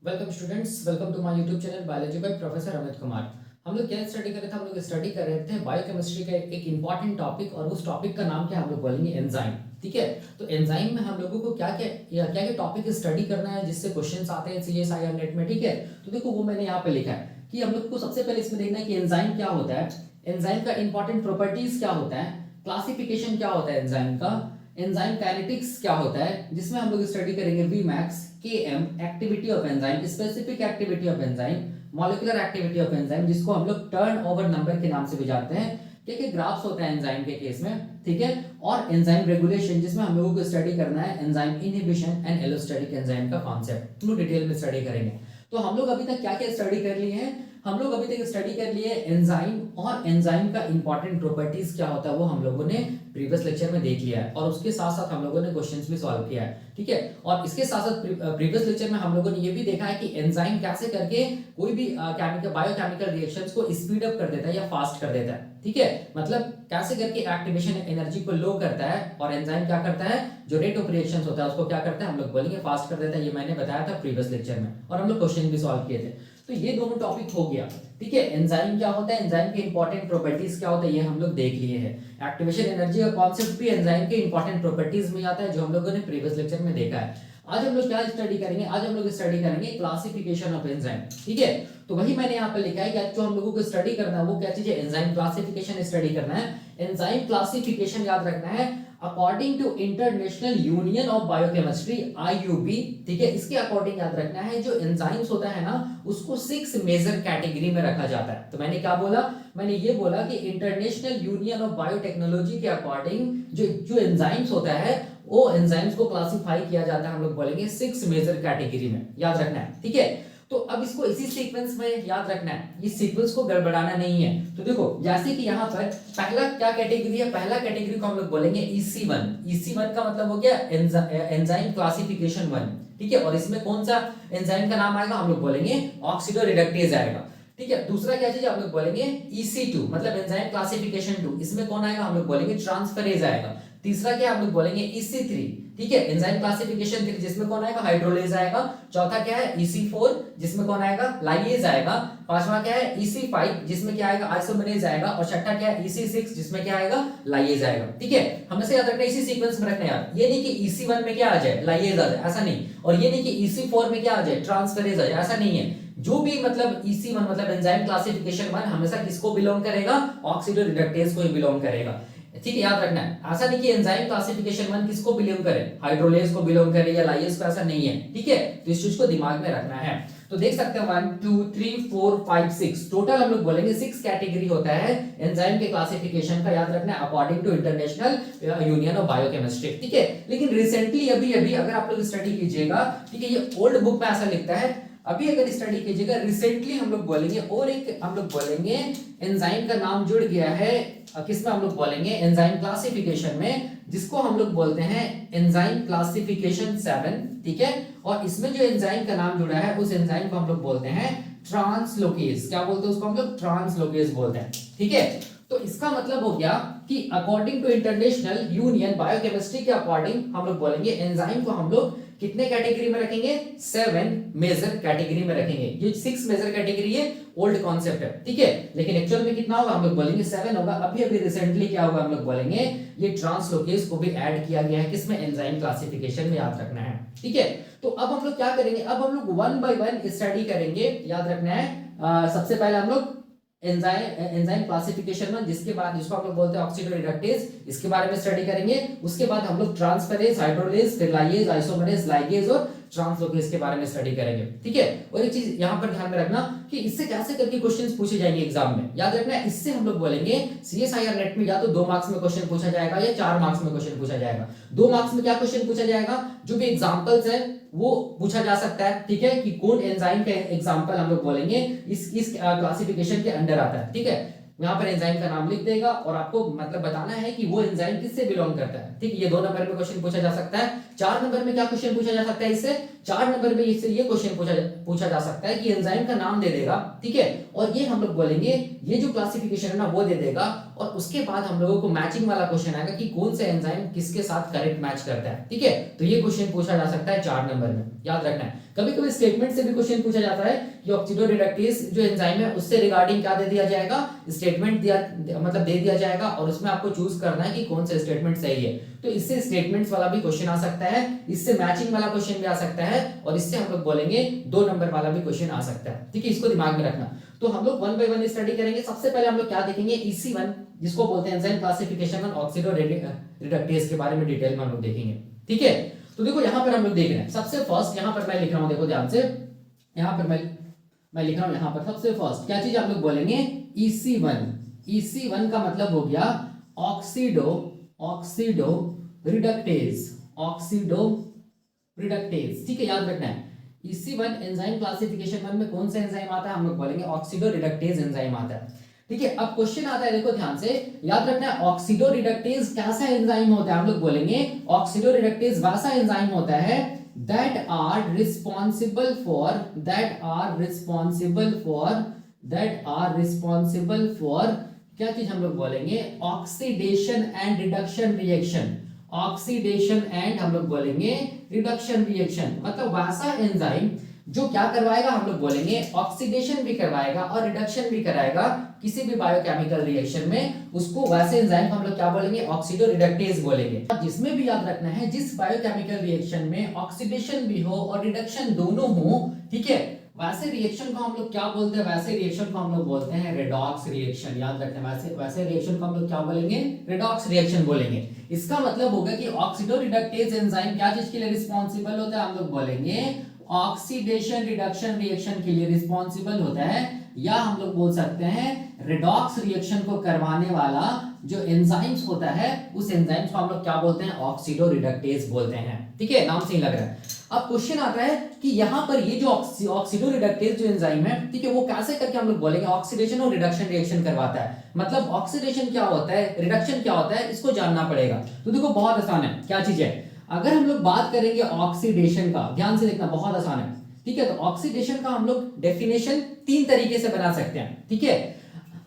Welcome students, welcome to my YouTube channel biology by professor Amit Kumar. हम लोग क्या study कर रहे थे? हम लोग स्टडी कर रहे थे बायोकेमिस्ट्री का एक इंपॉर्टेंट टॉपिक, और उस टॉपिक का नाम क्या हम लोग बोलेंगे? एंजाइम। ठीक है, तो एंजाइम में हम लोगों को क्या क्या टॉपिक स्टडी करना है जिससे क्वेश्चंस आते हैं सीएसआईआर नेट में। ठीक है, तो देखो वो मैंने यहाँ पे लिखा है कि हम लोग को सबसे पहले इसमें देखना है कि एंजाइम क्या होता है, एंजाइम का इंपॉर्टेंट प्रॉपर्टीज क्या होता है, क्लासिफिकेशन क्या होता है एंजाइम का, एंजाइम काइनेटिक्स क्या होता है, जिसमें हम लोग स्टडी करेंगे Vmax, Km, activity of enzyme, specific activity of enzyme, molecular activity of enzyme, जिसको हम लोग टर्नओवर नंबर के नाम से भी जानते हैं। क्या ग्राफ्स होता है एंजाइम के केस में, ठीक है। और एंजाइम रेगुलेशन, जिसमें हम लोगों को स्टडी करना है enzyme inhibition and allosteric enzyme का कॉन्सेप्ट, हम लोग डिटेल में स्टडी करेंगे। तो हम लोग अभी तक क्या क्या स्टडी कर लिए हैं? हम लोग अभी तक स्टडी कर लिए एंजाइम, और एंजाइम का इंपॉर्टेंट प्रॉपर्टीज क्या होता है वो हम लोगों ने प्रीवियस लेक्चर में देख लिया है, और उसके साथ साथ हम लोगों ने क्वेश्चंस भी सॉल्व किया है। ठीक है, और इसके साथ साथ प्रीवियस लेक्चर में हम लोगों ने ये भी देखा है कि एंजाइम कैसे करके कोई भी केमिकल बायोकेमिकल रिएक्शंस को स्पीड अप कर देता है या फास्ट कर देता है। ठीक है, मतलब कैसे करके एक्टिवेशन एनर्जी को लो करता है, और एंजाइम क्या करता है, जो रेट ऑफ रिएक्शंस होता है उसको क्या करता है, हम लोग बोलेंगे फास्ट कर देता है। ये मैंने बताया था प्रीवियस लेक्चर में, और हम लोग क्वेश्चन भी सॉल्व किए थे। तो ये दोनों टॉपिक हो गया। ठीक है, एंजाइम क्या होता है, एंजाइम के इंपॉर्टेंट प्रॉपर्टीज क्या होता है, ये हम लोग देख लिए हैं। एक्टिवेशन एनर्जी का कॉन्सेप्ट भी एंजाइम के इंपॉर्टेंट प्रॉपर्टीज में आता है, जो हम लोगों ने प्रीवियस लेक्चर में देखा है। आज हम लोग क्या स्टडी करेंगे? आज हम लोग स्टडी करेंगे क्लासिफिकेशन ऑफ एंजाइम। ठीक है, तो वही मैंने यहाँ पे लिखा है कि आज जो हम लोगों को स्टडी करना है वो क्या चीज है? एंजाइम क्लासिफिकेशन स्टडी करना है। एंजाइम क्लासिफिकेशन याद रखना है according to international union of Biochemistry, IUB. ठीक है, इसके अकॉर्डिंग याद रखना है जो एंजाइम्स होता है ना, उसको 6 मेजर कैटेगरी में रखा जाता है। तो मैंने क्या बोला? मैंने ये बोला कि इंटरनेशनल यूनियन ऑफ बायोटेक्नोलॉजी के अकॉर्डिंग जो जो एंजाइम्स होता है वो एंजाइम्स को क्लासिफाई किया जाता है, हम लोग बोलेंगे 6 मेजर कैटेगरी में। याद रखना है, ठीक है। तो अब इसको इसी सीक्वेंस में याद रखना है, इस सीक्वेंस को गड़बड़ाना नहीं है। तो देखो, जैसे कि यहाँ पर पहला क्या कैटेगरी है, पहला कैटेगरी को हम लोग बोलेंगे EC1। EC1 का मतलब हो गया एंजाइम क्लासिफिकेशन 1। ठीक है, और इसमें कौन सा एंजाइम का नाम आएगा, हम लोग बोलेंगे ऑक्सीडोरिडक्टेज आएगा। ठीक है, दूसरा क्या चीज हम लोग बोलेंगे EC2, मतलब एंजाइम क्लासिफिकेशन 2। इसमें कौन आएगा, हम लोग बोलेंगे ट्रांसफरेज आएगा। तीसरा क्या हम लोग बोलेंगे EC3। ठीक है, एंजाइम क्लासिफिकेशन 3, जिसमें कौन आएगा, हाइड्रोलेज आएगा। चौथा क्या है, EC4, जिसमें कौन आएगा, लाइएज आएगा। पांचवा क्या है, EC5, जिसमें क्या आएगा, आइसोमेरेज आएगा। और छठा क्या है, EC6, जिसमें क्या आएगा, लाइएज आएगा। ठीक है, हमेशा याद रखना, इसी सीक्वेंस में रखना यार। ये नहीं कि EC1 में क्या आ जाए, लाइएज आ जाए, ऐसा नहीं। और ये नहीं कि EC4 में क्या आ जाए, ट्रांसफरेज आ जाए, ऐसा नहीं है। जो भी मतलब EC1 मतलब एंजाइम क्लासिफिकेशन 1 हमेशा किसको बिलोंग करेगा, ऑक्सीडोरिडक्टेज को ही बिलोंग करेगा। ठीक है, याद रखना है। ऐसा नहीं कि एंजाइम क्लासिफिकेशन 1 किसको बिलोंग करे, हाइड्रोलेज को बिलोंग करे या लाइएज को, ऐसा नहीं है। ठीक है, तो इस चीज को दिमाग में रखना है। तो देख सकते हैं 1 2 3 4 5 6 टोटल हम लोग बोलेंगे 6 कैटेगरी होता है एंजाइम के क्लासिफिकेशन का। याद रखना है according to international union of biochemistry. ठीक है, लेकिन रिसेंटली अभी अभी अगर आप लोग स्टडी कीजिएगा, ठीक है, ये ओल्ड बुक में ऐसा लिखता है, अभी अगर स्टडी कीजिएगा रिसेंटली हम लोग बोलेंगे, और एक हम लोग बोलेंगे एंजाइम का नाम जुड़ गया है किसमें, हम लोग बोलेंगे एंजाइम क्लासिफिकेशन में, जिसको हम लोग बोलते हैं एंजाइम क्लासिफिकेशन 7। ठीक है, और इसमें जो एंजाइम का नाम जुड़ा है उस एंजाइम को हम लोग बोलते हैं ट्रांसलोकेज। क्या बोलते हैं उसको, हम लोग ट्रांसलोकेज बोलते हैं। ठीक है, तो इसका मतलब हो गया कि according to international union biochemistry के अकॉर्डिंग हम लोग बोलेंगे एंजाइम को हम लोग कितने कैटेगरी में रखेंगे, 7 मेजर कैटेगरी में रखेंगे। ये 6 मेजर कैटेगरी है, ओल्ड कॉन्सेप्ट है। ठीक है, लेकिन एक्चुअल में कितना होगा, हम लोग बोलेंगे 7 होगा। अभी अभी रिसेंटली क्या होगा, हम लोग बोलेंगे ये ट्रांसलोकेज को भी ऐड किया गया है किसमें, एंजाइम क्लासिफिकेशन में। याद रखना है, ठीक है। तो अब हम लोग क्या करेंगे, अब हम लोग 1 बाय 1 स्टडी करेंगे। याद रखना है सबसे पहले हम लोग एंजाइम क्लासिफिकेशन में, जिसके बाद जिसको हम लोग बोलते हैं ऑक्सीडोरिडक्टेज, इसके बारे में स्टडी करेंगे। उसके बाद हम लोग ट्रांसफरेज, हाइड्रोलेज, फिर लाइएज, आइसोमेरेज, लाइगेज और ट्रांसलोकेज के बारे में स्टडी करेंगे। ठीक है, और एक चीज यहां पर ध्यान में रखना कि इससे कैसे करके क्वेश्चंस पूछे जाएंगे एग्जाम में। याद रखना है, इससे हम लोग बोलेंगे सीएसआईआर नेट में या तो 2 मार्क्स में क्वेश्चन पूछा जाएगा या 4 मार्क्स में क्वेश्चन पूछा जाएगा। 2 मार्क्स में क्या क्वेश्चन पूछा जाएगा, जो भी एग्जांपल्स है वो पूछा जा सकता है। ठीक है, कि कौन एंजाइम का एग्जांपल हम लोग बोलेंगे इस क्लासिफिकेशन के अंडर आता है। ठीक है, यहाँ पर एंजाइम का नाम लिख देगा और आपको मतलब बताना है कि वो एंजाइम किससे बिलोंग करता है। ठीक, ये 2 नंबर में क्वेश्चन पूछा जा सकता है। 4 नंबर में क्या क्वेश्चन पूछा जा सकता है इससे? 4 नंबर में इससे ये क्वेश्चन पूछा जा सकता है कि एंजाइम का नाम दे देगा, ठीक है, और ये हम लोग बोलेंगे ये जो क्लासिफिकेशन है ना वो दे देगा, और उसके बाद हम लोगों को मैचिंग वाला क्वेश्चन आएगा कि कौन से एंजाइम किसके साथ करेक्ट मैच करता है। ठीक है, तो ये क्वेश्चन पूछा जा सकता है 4 नंबर में, याद रखना है। कभी कभी स्टेटमेंट से भी क्वेश्चन पूछा जाता है कि ऑक्सीडोरिडक्टेज जो एंजाइम है उससे रिगार्डिंग क्या दे दिया जाएगा, स्टेटमेंट दिया मतलब दे दिया जाएगा, और उसमें आपको चूज करना है कि कौन सा स्टेटमेंट सही है। तो इससे स्टेटमेंट्स वाला भी क्वेश्चन आ सकता है, इससे मैचिंग वाला क्वेश्चन भी आ सकता है, और इससे हम लोग बोलेंगे 2 नंबर वाला भी क्वेश्चन आ सकता है। ठीक है, इसको दिमाग में रखना। तो हम लोग 1 बाय 1 स्टडी करेंगे। सबसे पहले हम लोग क्या देखेंगे, EC1 जिसको बोलते हैं एंजाइम क्लासिफिकेशन ऑफ ऑक्सीडोरिडक्टेज के बारे में डिटेल में हम लोग देखेंगे। ठीक है, तो देखो यहां पर हम लोग देख रहे हैं सबसे फर्स्ट, यहां पर मैं लिख रहा हूं, देखो ध्यान से, यहां पर मैं लिख रहा हूं, यहां पर सबसे फर्स्ट क्या चीज हम लोग बोलेंगे, EC1। EC1 का मतलब हो गया ऑक्सीडो रिडक्टेज। ठीक है, याद रखना है। EC1 एंजाइम क्लासिफिकेशन 1 में कौन सा एंजाइम आता है, हम लोग बोलेंगे ऑक्सीडोरिडक्टेज एंजाइम आता है। ठीक है, अब क्वेश्चन आता है, देखो ध्यान से, याद रखना है ऑक्सीडोरिडक्टेज कैसा एंजाइम होता है, हम लोग बोलेंगे ऑक्सीडोरिडक्टेज वैसा एंजाइम होता है that are responsible for क्या चीज हम लोग बोलेंगे, oxidation and reduction reaction, oxidation and हम लोग बोलेंगे रिडक्शन रिएक्शन, मतलब वैसा एंजाइम जो क्या करवाएगा, हम लोग बोलेंगे ऑक्सीडेशन भी करवाएगा और रिडक्शन भी कराएगा किसी भी बायोकेमिकल रिएक्शन में, उसको वैसे एंजाइम को हम लोग क्या बोलेंगे, ऑक्सीडोरिडक्टेज बोलेंगे। जिसमें भी याद रखना है, जिस बायोकेमिकल रिएक्शन में ऑक्सीडेशन भी हो और रिडक्शन दोनों हो, ठीक है, वैसे रिएक्शन को हम लोग क्या बोलते हैं, वैसे रिएक्शन को हम लोग बोलते हैं रेडॉक्स रिएक्शन। याद रखना है, वैसे रिएक्शन को हम लोग क्या बोलेंगे, रेडॉक्स रिएक्शन बोलेंगे। इसका मतलब होगा कि ऑक्सीडोरिडक्टेज एंजाइम क्या चीज के लिए रिस्पॉन्सिबल होता है, हम लोग बोलेंगे ऑक्सीडेशन रिडक्शन रिएक्शन के लिए रिस्पॉन्सिबल होता है, या हम लोग बोल सकते हैं रेडॉक्स रिएक्शन को करवाने वाला जो एंजाइम्स होता है, उस एंजाइम्स को हम लोग क्या बोलते हैं, ऑक्सीडोरिडक्टेज बोलते हैं। ठीक है, नाम से ही लग रहा है। अब क्वेश्चन आता है कि यहां पर ये जो ऑक्सीडोरिडक्टेज जो एंजाइम है, ठीक है, वो कैसे करके हम लोग बोलेंगे ऑक्सीडेशन और रिडक्शन रिएक्शन करवाता है, मतलब ऑक्सीडेशन क्या होता है, रिडक्शन क्या होता है, इसको जानना पड़ेगा। तो देखो बहुत आसान है, क्या चीज है, अगर हम लोग बात करेंगे ऑक्सीडेशन का, ध्यान से देखना, बहुत आसान है। ठीक है, तो ऑक्सीडेशन का हम लोग डेफिनेशन 3 तरीके से बना सकते हैं। ठीक है,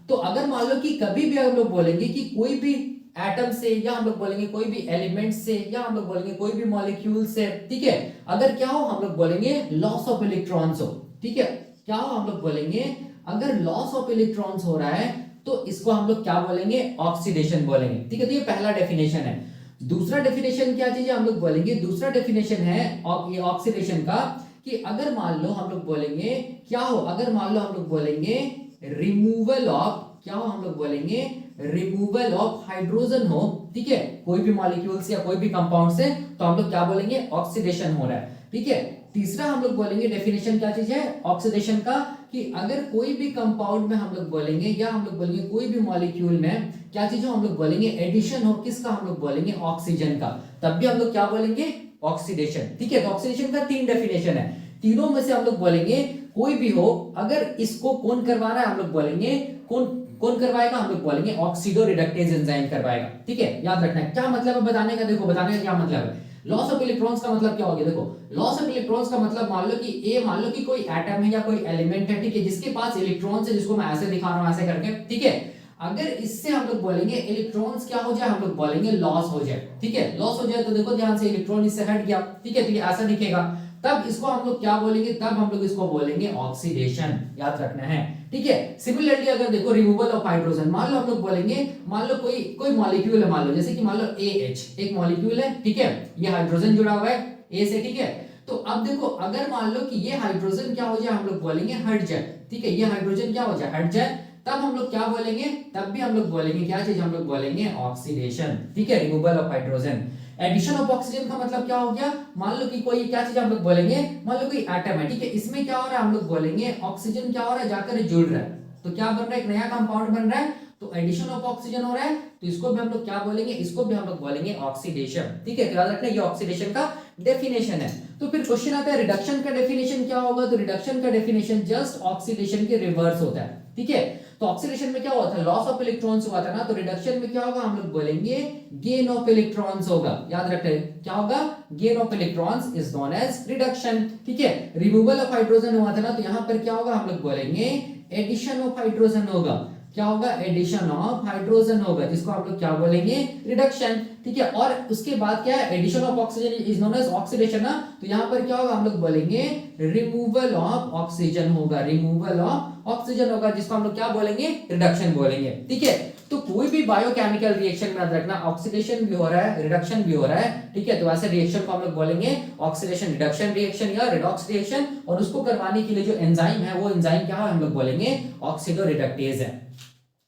तो अगर मान लो कि कभी भी हम लोग बोलेंगे कि कोई भी एटम से, या हम लोग बोलेंगे कोई भी एलिमेंट से, या हम लोग बोलेंगे कोई भी मॉलिक्यूल से, ठीक है, अगर क्या हो, हम लोग बोलेंगे लॉस ऑफ इलेक्ट्रॉन्स हो। ठीक है, क्या हो, हम लोग बोलेंगे अगर लॉस ऑफ इलेक्ट्रॉन्स हो रहा है तो इसको हम लोग क्या बोलेंगे, ऑक्सीडेशन बोलेंगे। ठीक है, तो ये पहला डेफिनेशन है। दूसरा डेफिनेशन क्या चीज है, हम लोग बोलेंगे, दूसरा डेफिनेशन है ऑक्सीडेशन का, कि अगर मान लो हम लोग बोलेंगे क्या हो, अगर मान लो हम लोग बोलेंगे रिमूवल ऑफ, क्या हो, हम लोग बोलेंगे रिमूवल ऑफ हाइड्रोजन हो, ठीक है, कोई भी मॉलिक्यूल से या कोई भी कंपाउंड से, तो हम लोग क्या बोलेंगे, ऑक्सीडेशन हो रहा है। ठीक है, तीसरा हम लोग बोलेंगे डेफिनेशन क्या चीज है ऑक्सीडेशन का, कि अगर कोई भी कंपाउंड में हम लोग बोलेंगे, या हम लोग बोलेंगे कोई भी मॉलिक्यूल में क्या चीज हो, हम लोग बोलेंगे एडिशन हो, किसका, हम लोग बोलेंगे ऑक्सीजन का, तब भी हम लोग क्या बोलेंगे, ऑक्सीडेशन। ठीक है, तो ऑक्सीडेशन का 3 डेफिनेशन है, तीनों में से हम लोग बोलेंगे कोई भी हो, अगर इसको कौन करवा रहा है, हम लोग बोलेंगे कौन करवाएगा, हम लोग बोलेंगे ऑक्सीडोरिडक्टेज एंजाइम करवाएगा। ठीक है, याद रखना है। क्या मतलब है बताने का, देखो बताने का क्या मतलब है, लॉस ऑफ इलेक्ट्रॉन्स का मतलब क्या हो गया, देखो लॉस ऑफ इलेक्ट्रॉन्स का मतलब मान लो कि कोई एटम है या कोई एलिमेंट है, ठीक है, जिसके पास इलेक्ट्रॉन्स है, जिसको मैं ऐसे दिखा रहा हूं ऐसे करके, ठीक है, अगर इससे हम लोग बोलेंगे इलेक्ट्रॉन्स क्या हो जाए, हम लोग बोलेंगे लॉस हो जाए। ठीक है, लॉस हो जाए तो देखो ध्यान से, इलेक्ट्रॉन इससे हट गया, ठीक है, तो ये ऐसा दिखेगा, तब इसको हम लोग क्या बोलेंगे, तब हम लोग इसको बोलेंगे ऑक्सीडेशन, याद रखना है। ठीक है, सिमिलरली अगर देखो रिमूवल ऑफ हाइड्रोजन, मान लो हम लोग बोलेंगे, मान लो कोई मॉलिक्यूल है, मान लो जैसे कि मान लो AH एक मॉलिक्यूल है, ठीक है, ये हाइड्रोजन जुड़ा हुआ है A से, ठीक है, तो अब देखो अगर मान लो कि ये हाइड्रोजन क्या हो जाए, हम लोग बोलेंगे हट जाए। ठीक है, ये हाइड्रोजन क्या हो जाए, हट जाए, तब हम लोग क्या बोलेंगे, तब भी हम लोग बोलेंगे क्या चीज, हम लोग बोलेंगे ऑक्सीडेशन। ठीक है, removal of hydrogen. Addition of oxygen का मतलब क्या हो गया, मान लो कि कोई क्या चीज हम लोग बोलेंगे, मान लो कोई एटम है, ठीक है, इसमें क्या हो रहा है, हम लोग बोलेंगे ऑक्सीजन क्या हो रहा है, जाकर जुड़ रहा है, तो क्या बन रहा है, एक नया कंपाउंड बन रहा है, तो एडिशन ऑफ ऑक्सीजन हो रहा है, तो इसको भी हम लोग क्या बोलेंगे, इसको भी हम लोग बोलेंगे ऑक्सीडेशन। ठीक है, याद रखना ये ऑक्सीडेशन का डेफिनेशन है। तो फिर क्वेश्चन आता है रिडक्शन का डेफिनेशन क्या होगा, तो रिडक्शन का डेफिनेशन जस्ट ऑक्सीडेशन के रिवर्स होता है। ठीक है, तो ऑक्सीडेशन में क्या हुआ था, लॉस ऑफ इलेक्ट्रॉन्स हुआ था ना, तो रिडक्शन में क्या होगा, हम लोग बोलेंगे गेन ऑफ इलेक्ट्रॉन्स होगा। याद रखें क्या होगा, gain of electrons is known as reduction. ठीक है, रिमूवल ऑफ हाइड्रोजन हुआ था ना, तो यहां पर क्या होगा, हम लोग बोलेंगे एडिशन ऑफ हाइड्रोजन होगा। क्या होगा, एडिशन ऑफ हाइड्रोजन होगा, जिसको हम लोग क्या बोलेंगे, रिडक्शन। ठीक है, और उसके बाद क्या है, addition of oxygen is known as oxidation ना, तो यहां पर क्या होगा, हम लोग बोलेंगे रिमूवल ऑफ ऑक्सीजन होगा, रिमूवल ऑफ ऑक्सीजन होगा, जिसको हम लोग क्या बोलेंगे, रिडक्शन बोलेंगे। ठीक है, तो कोई भी बायोकेमिकल रिएक्शन में याद रखना, ऑक्सीडेशन भी हो रहा है, रिडक्शन भी हो रहा है। ठीक है, तो ऐसे रिएक्शन को हम लोग बोलेंगे ऑक्सीडेशन रिडक्शन रिएक्शन या रिडॉक्स रिएक्शन, और उसको करवाने के लिए जो एंजाइम है वो एंजाइम क्या है, हम लोग बोलेंगे ऑक्सीडो रिडक्टेज है।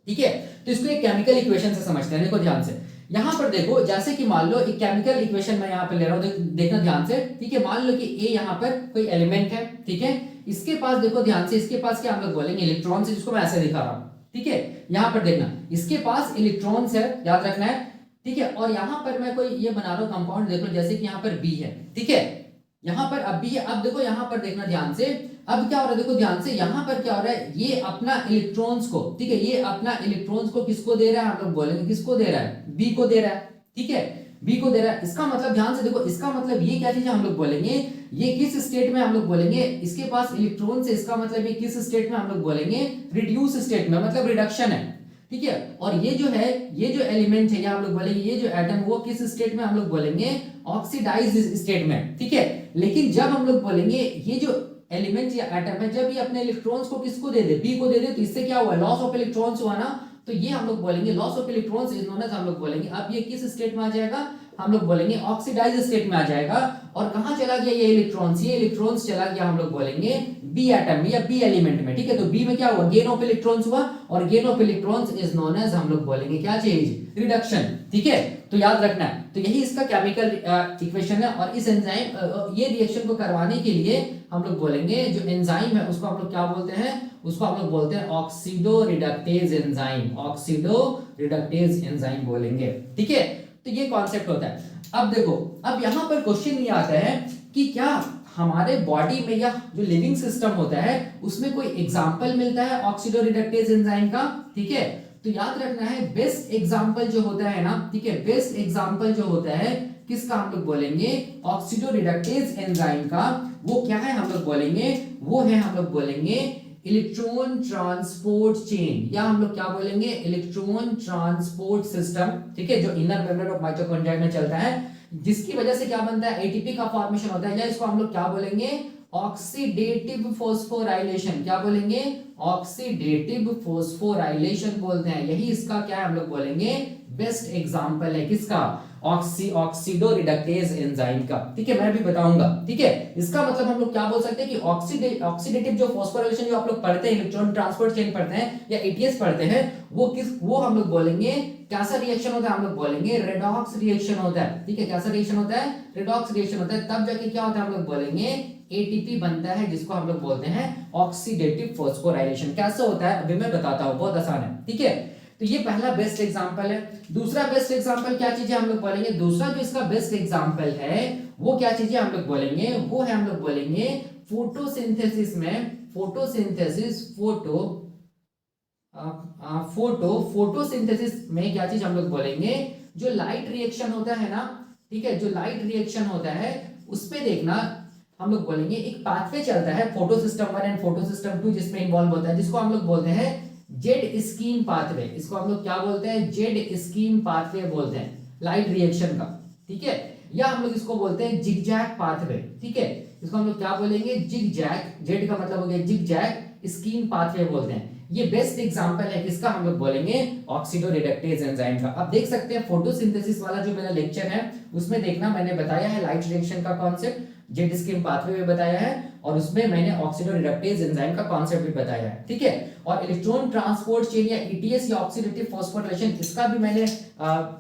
ठीक है, तो इसको एक केमिकल इक्वेशन से समझते हैं। देखो ध्यान से, यहां पर देखो, जैसे कि मान लो एक केमिकल इक्वेशन मैं यहां पे ले रहा हूं, देखना ध्यान से। ठीक है, मान लो कि ए यहां पर कोई एलिमेंट है। ठीक है, इसके पास देखो ध्यान से, इसके पास क्या हम लोग बोलेंगे इलेक्ट्रॉन से, जिसको मैं ऐसे दिखा रहा हूं। ठीक है, यहां पर देखना, इसके पास इलेक्ट्रॉन्स है, याद रखना है। ठीक है, और यहां पर मैं कोई ये बना रहा हूं कंपाउंड, देख लो जैसे कि यहां पर बी है। ठीक है, यहां पर अब भी है। अब देखो यहां पर देखना ध्यान से, अब क्या हो रहा है, देखो ध्यान से, यहां पर क्या हो रहा है, ये अपना इलेक्ट्रॉन्स को, ठीक है, ये अपना इलेक्ट्रॉन्स को किसको दे रहा है, हम लोग बोलेंगे किसको दे रहा है, बी को दे रहा है। ठीक है, बी को दे रहा है, इसका मतलब ध्यान से देखो, इसका मतलब ये क्या चीज है, हम लोग बोलेंगे ये किस स्टेट में, हम लोग बोलेंगे इसके पास इलेक्ट्रॉन से, इसका मतलब ये किस स्टेट में, हम लोग बोलेंगे रिड्यूस स्टेट में, मतलब रिडक्शन है। ठीक है, और ये जो है, ये जो एलिमेंट है, या हम लोग बोलेंगे ये जो एटम, वो किस स्टेट में, हम लोग बोलेंगे ऑक्सीडाइज्ड स्टेट में। ठीक है, लेकिन जब हम लोग बोलेंगे ये जो एलिमेंट या एटम है, जब ये अपने इलेक्ट्रॉन्स को किसको दे दे, बी को दे दे, तो इससे क्या हुआ, लॉस ऑफ इलेक्ट्रॉन्स हुआ ना, तो ये हम लोग बोलेंगे loss of electrons is known as, हम लोग बोलेंगे अब ये किस स्टेट में आ जाएगा, हम लोग बोलेंगे ऑक्सीडाइज्ड स्टेट में आ जाएगा। और कहां चला गया ये इलेक्ट्रॉन्स, ये इलेक्ट्रॉन्स चला गया, हम लोग बोलेंगे बी एटम में या बी एलिमेंट में। ठीक है, तो बी में क्या हुआ, गेन ऑफ इलेक्ट्रॉन्स हुआ, और gain of electrons is known as, हम लोग बोलेंगे क्या चीज, रिडक्शन। ठीक है, तो याद रखना है, तो यही इसका केमिकल इक्वेशन है। और इस एंजाइम ये रिएक्शन को करवाने के लिए हम लोग बोलेंगे जो एंजाइम है उसको हम लोग क्या बोलते हैं, उसको हम लोग बोलते हैं oxido reductase enzyme, oxido reductase enzyme बोलेंगे। ठीक है, तो ये कॉन्सेप्ट होता है। अब देखो, अब यहां पर क्वेश्चन ये आता है कि क्या हमारे बॉडी में या जो लिविंग सिस्टम होता है उसमें कोई एग्जांपल मिलता है ऑक्सीडो रिडक्टेज एंजाइम का। ठीक है, तो याद रखना है बेस्ट एग्जांपल जो होता है ना, ठीक है, बेस्ट एग्जांपल जो होता है किसका, हम लोग बोलेंगे ऑक्सीडो रिडक्टेज एंजाइम का, वो क्या है, हम लोग बोलेंगे वो है, हम लोग बोलेंगे इलेक्ट्रॉन ट्रांसपोर्ट चेन, या हम लोग क्या बोलेंगे इलेक्ट्रॉन ट्रांसपोर्ट सिस्टम। ठीक है, जो इनर मेम्ब्रेन ऑफ माइटोकॉन्ड्रिया में चलता है, जिसकी वजह से क्या बनता है, एटीपी का फॉर्मेशन होता है, या इसको हम लोग क्या बोलेंगे ऑक्सीडेटिव फॉस्फोराइलेशन, क्या बोलेंगे ऑक्सीडेटिव फॉस्फोराइलेशन बोलते हैं। यही इसका क्या है, हम लोग बोलेंगे बेस्ट एग्जांपल है किसका, ऑक्सीडो रिडक्टेज एंजाइम का। ठीक है, मैं भी बताऊंगा। ठीक है, इसका मतलब हम लोग क्या बोल सकते हैं कि ऑक्सीडेटिव जो फॉस्फोराइलेशन जो आप लोग पढ़ते हैं, इलेक्ट्रॉन ट्रांसपोर्ट चेन पढ़ते हैं या एटीएस पढ़ते हैं, वो हम लोग बोलेंगे कैसा रिएक्शन होता है, हम लोग बोलेंगे रेडॉक्स रिएक्शन होता है। ठीक है, कैसा रिएक्शन होता है, रेडॉक्स रिएक्शन होता है, तब जाके क्या होता है, हम लोग बोलेंगे एटीपी बनता है, जिसको हम लोग बोलते हैं ऑक्सीडेटिव फॉस्फोराइलेशन। कैसे होता है अभी मैं बताता हूं, बहुत आसान है। ठीक है, तो ये पहला बेस्ट एग्जांपल है। दूसरा बेस्ट एग्जांपल क्या चीज है, हम लोग बोलेंगे दूसरा जो इसका बेस्ट एग्जांपल है वो क्या चीज है, हम लोग बोलेंगे वो है, हम लोग बोलेंगे फोटोसिंथेसिस में, फोटोसिंथेसिस में क्या चीज हम लोग बोलेंगे, जो लाइट रिएक्शन होता है ना, ठीक है, जो लाइट रिएक्शन होता है उसमें देखना हम लोग बोलेंगे एक पाथवे चलता है, photo system 1 and photo system 2 जिसमें इन्वॉल्व होता है, जिसको हम लोग बोलते हैं जेड स्कीम पाथवे। इसको हम लोग क्या बोलते हैं, जेड स्कीम पाथवे बोलते हैं लाइट रिएक्शन का। ठीक है, या हम लोग इसको बोलते हैं जिगजैग पाथवे। ठीक है, इसको हम लोग क्या बोलेंगे, जिगजैग, जेड का मतलब हो गया जिगजैग स्कीम पाथवे बोलते हैं। ये बेस्ट एग्जांपल है किसका, हम लोग बोलेंगे ऑक्सीडो रिडक्टेज एंजाइम का। अब देख सकते हैं फोटोसिंथेसिस वाला जो मेरा लेक्चर है उसमें देखना मैंने बताया है लाइट रिएक्शन का कॉन्सेप्ट, जेड स्कीम पाथवे में बताया है, और उसमें मैंने ऑक्सीडो रिडक्टेज एंजाइम का कॉन्सेप्ट भी बताया है। ठीक है, और इलेक्ट्रॉन ट्रांसपोर्ट चेन या ईटीएस या ऑक्सीडेटिव फॉस्फोराइलेशन इसका भी मैंने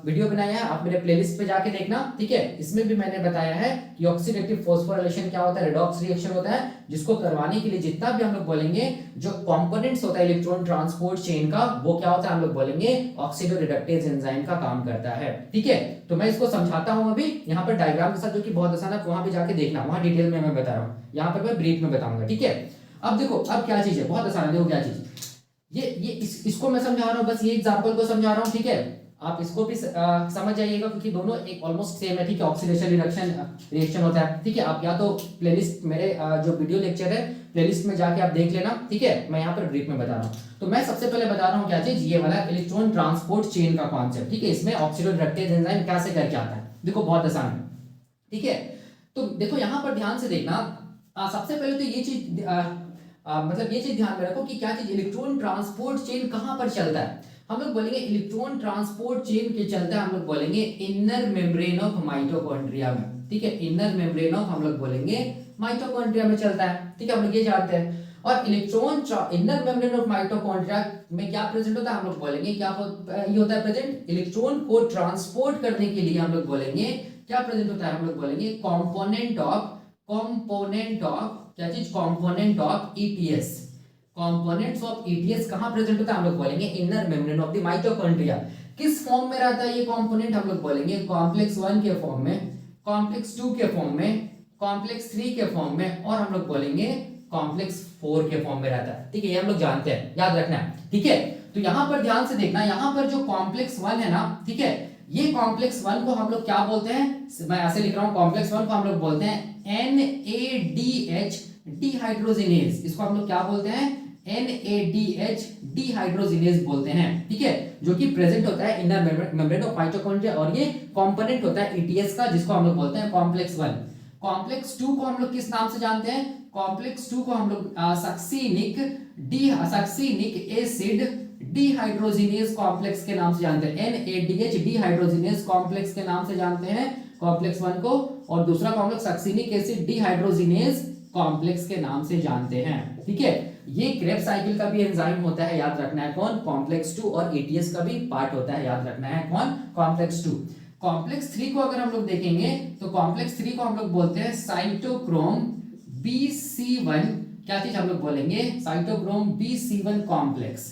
वीडियो बनाया है, आप मेरे प्लेलिस्ट पे जाके देखना। ठीक है, इसमें भी मैंने बताया है कि ऑक्सीडेटिव फॉस्फोराइलेशन क्या होता है, रेडॉक्स रिएक्शन होता है, जिसको करवाने के लिए जितना भी हम लोग बोलेंगे जो कंपोनेंट्स होता है इलेक्ट्रॉन ट्रांसपोर्ट चेन का, वो क्या होता है, हम लोग बोलेंगे ऑक्सीडो रिडक्टेज एंजाइम का काम करता है। ठीक है, तो मैं इसको समझाता हूं अभी यहाँ पर डायग्राम के साथ, जो कि बहुत आसान है, वहां भी जाके देखना, वहां डिटेल में मैं बता रहा हूँ, यहाँ पर मैं ब्रीफ में बताऊंगा। ठीक है, अब देखो अब क्या चीज है, बहुत आसान है, देखो क्या चीज, इसको मैं समझा रहा हूँ, बस ये एग्जांपल को समझा रहा हूँ, ठीक है। आप इसको भी समझ जाइएगा क्योंकि दोनों एक ऑलमोस्ट सेम है, ठीक है। ऑक्सीडेशन रिडक्शन रिएक्शन होता है, ठीक है। आप या तो प्लेलिस्ट मेरे जो वीडियो लेक्चर है प्लेलिस्ट में जाके आप देख लेना, ठीक है। मैं यहाँ पर ब्रीफ में बता रहा हूँ। तो मैं सबसे पहले बता रहा हूँ क्या चीज, ये वाला इलेक्ट्रॉन ट्रांसपोर्ट चेन का कॉन्सेप्ट, ठीक है। इसमें ऑक्सीडेशन रिडक्टेज एंजाइम कैसे करके आता है, देखो बहुत आसान है, ठीक है। तो देखो यहाँ पर ध्यान से देखना, सबसे पहले तो ये चीज मतलब ये चीज ध्यान में रखो कि क्या चीज इलेक्ट्रॉन ट्रांसपोर्ट चेन कहां पर चलता है। हम लोग बोलेंगे इलेक्ट्रॉन ट्रांसपोर्ट चेन के चलता है, हम लोग बोलेंगे इनर मेम्ब्रेन ऑफ माइटोकॉन्ड्रिया में, ठीक है। इनर मेम्ब्रेन ऑफ हम लोग बोलेंगे माइटोकॉन्ड्रिया में चलता है, ठीक है। हम लोग ये जानते हैं। और electron inner membrane of mitochondria में क्या प्रेजेंट होता है, हम लोग बोलेंगे क्या ये होता है प्रेजेंट, इलेक्ट्रॉन को ट्रांसपोर्ट करने के लिए हम लोग बोलेंगे क्या प्रेजेंट होता है, हम लोग बोलेंगे कंपोनेंट ऑफ क्या चीज, component of ETS. Components of ETS कहां प्रेजेंट होता है, हम लोग बोलेंगे inner membrane of the mitochondria. किस फॉर्म में रहता है ये कंपोनेंट, हम लोग बोलेंगे कॉम्प्लेक्स 1 के फॉर्म में, कॉम्प्लेक्स 2 के फॉर्म में, कॉम्प्लेक्स 3 के फॉर्म में, और हम लोग बोलेंगे कॉम्प्लेक्स 4 के फॉर्म में रहता है, ठीक है। ये हम लोग जानते हैं, याद रखना है, ठीक है। तो यहां पर ध्यान से देखना, यहां पर जो कॉम्प्लेक्स 1 है ना, ठीक है, ये कॉम्प्लेक्स 1 को हम लोग क्या बोलते हैं, मैं ऐसे लिख रहा हूं, कॉम्प्लेक्स 1 को हम लोग बोलते हैं NADH डिहाइड्रोजिनेज। इसको हम लोग क्या बोलते हैं, NADH डिहाइड्रोजिनेज बोलते हैं, ठीक है। जो कि प्रेजेंट होता है इनर मेम्ब्रेन ऑफ माइटोकॉन्ड्रिया, और ये कंपोनेंट होता है ETS का, जिसको हम लोग बोलते हैं कॉम्प्लेक्स 1। कॉम्प्लेक्स 2 को हम लोग किस नाम से जानते हैं, कॉम्प्लेक्स 2 को हम लोग सक्सिनिक एसिड डिहाइड्रोजिनेज कॉम्प्लेक्स के नाम से जानते हैं, NADH डिहाइड्रोजिनेज कॉम्प्लेक्स के नाम से जानते हैं कॉम्प्लेक्स 1 को, और दूसरा को हम लोग सक्सिनिक एसिड डिहाइड्रोजिनेज कॉम्प्लेक्स के नाम से जानते हैं, ठीक है। ये क्रेब्स साइकिल का भी एंजाइम होता है, याद रखना है कौन, कॉम्प्लेक्स 2, और ETS का भी पार्ट होता है, याद रखना है कौन, कॉम्प्लेक्स 2। कॉम्प्लेक्स 3 को अगर हम लोग देखेंगे तो कॉम्प्लेक्स 3 को हम लोग बोलते हैं साइटोक्रोम BC1, क्या चीज हम लोग बोलेंगे, साइटोक्रोम BC1 कॉम्प्लेक्स,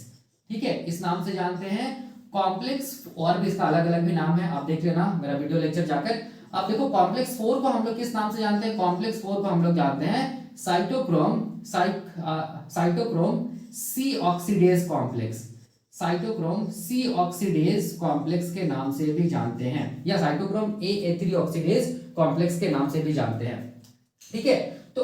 ठीक है, इस नाम से जानते हैं कॉम्प्लेक्स। और भी इसका अलग अलग भी नाम है, आप देख लेना मेरा वीडियो लेक्चर जाकर। अब देखो कॉम्प्लेक्स 4 को हम लोग किस नाम से जानते हैं, कॉम्प्लेक्स 4 को हम लोग जानते हैं cytochrome C oxidase complex, cytochrome C oxidase complex के नाम से भी जानते हैं, या साइटोक्रोम AA3 ऑक्सीडेज कॉम्प्लेक्स के नाम से भी जानते हैं, ठीक है। तो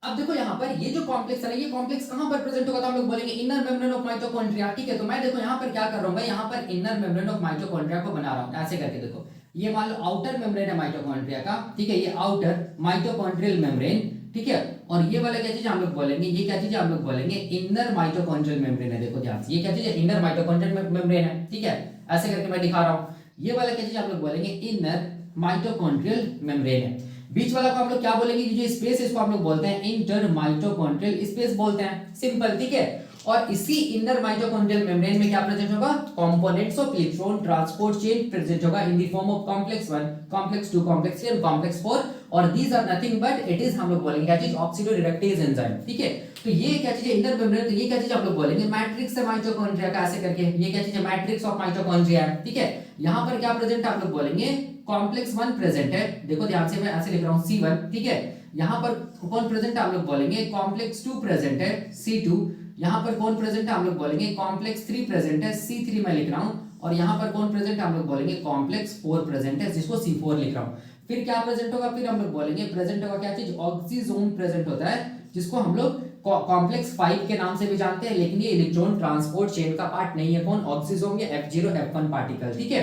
अब देखो यहाँ पर ये जो कॉम्प्लेक्स है ना, ये कॉम्प्लेक्स कहां पर प्रेजेंट होगा, तो हम लोग बोलेंगे इनर मेम्ब्रेन ऑफ माइटोकॉन्ड्रिया, ठीक है। तो मैं देखो यहाँ पर क्या कर रहा हूँ, मैं यहाँ पर इनर मेम्ब्रेन ऑफ माइटोकॉन्ड्रिया को बना रहा हूँ, ऐसे करके देखो, ये मान लो आउटर मेम्ब्रेन है माइटोकॉन्ड्रिया का, ठीक है, ये आउटर माइटोकॉन्ड्रियल मेम्ब्रेन, ठीक है। और ये वाला क्या चीज हम लोग बोलेंगे, ये क्या चीज हम लोग बोलेंगे इनर माइटोकॉन्ड्रियल मेम्ब्रेन है, देखो ध्यान से, ये क्या चीज है, इनर माइटोकॉन्ड्रियल मेम्ब्रेन है, ठीक है। ऐसे करके मैं दिखा रहा हूँ, ये वाला क्या चीज हम लोग बोलेंगे इनर माइटोकॉन्ड्रियल मेम्ब्रेन है। बीच वाला को हम लोग क्या बोलेंगे, जो स्पेस है इसको हम लोग बोलते हैं इंटर माइटोकॉन्ड्रियल स्पेस बोलते हैं, सिंपल, ठीक है। और इसी इनर माइटोकॉन्ड्रियल मेम्ब्रेन में क्या प्रेजेंट होगा, components of electron transport chain present होगा in the form of complex 1, complex 2, complex 3 और कॉम्प्लेक्स 4, और these are nothing but it is हम लोग बोलेंगे क्या चीज, ऑक्सीडोरिडक्टेज एंजाइम, ठीक है। तो ये क्या चीज है इनर मेम्ब्रेन, तो ये क्या चीज हम लोग बोलेंगे मैट्रिक्स है माइटोकॉन्ड्रिया का, ऐसे करके ये क्या चीज है, मैट्रिक्स ऑफ माइटोकॉन्ड्रिया है, ठीक है। यहां पर क्या प्रेजेंट है, हम लोग बोलेंगे कॉम्प्लेक्स 1 प्रेजेंट है, देखो ध्यान से मैं ऐसे लिख रहा हूं C1, ठीक है। यहां पर कौन प्रेजेंट है, हम लोग बोलेंगे कॉम्प्लेक्स 2 प्रेजेंट है C2, यहां पर कौन प्रेजेंट है, हम लोग बोलेंगे कॉम्प्लेक्स 3 प्रेजेंट है C3 मैं लिख रहा हूं, और यहां पर कौन प्रेजेंट है, हम लोग बोलेंगे कॉम्प्लेक्स 4 प्रेजेंट है, जिसको C4 लिख रहा हूं। फिर क्या प्रेजेंट होगा, फिर हम लोग बोलेंगे प्रेजेंट होगा क्या चीज, ऑक्सीजोन प्रेजेंट होता है, जिसको हम लोग कॉम्प्लेक्स 5 के नाम से भी जानते हैं, लेकिन ये इलेक्ट्रॉन ट्रांसपोर्ट चेन का पार्ट नहीं है, कौन, ऑक्सीजोन या F0 F1 पार्टिकल, ठीक है।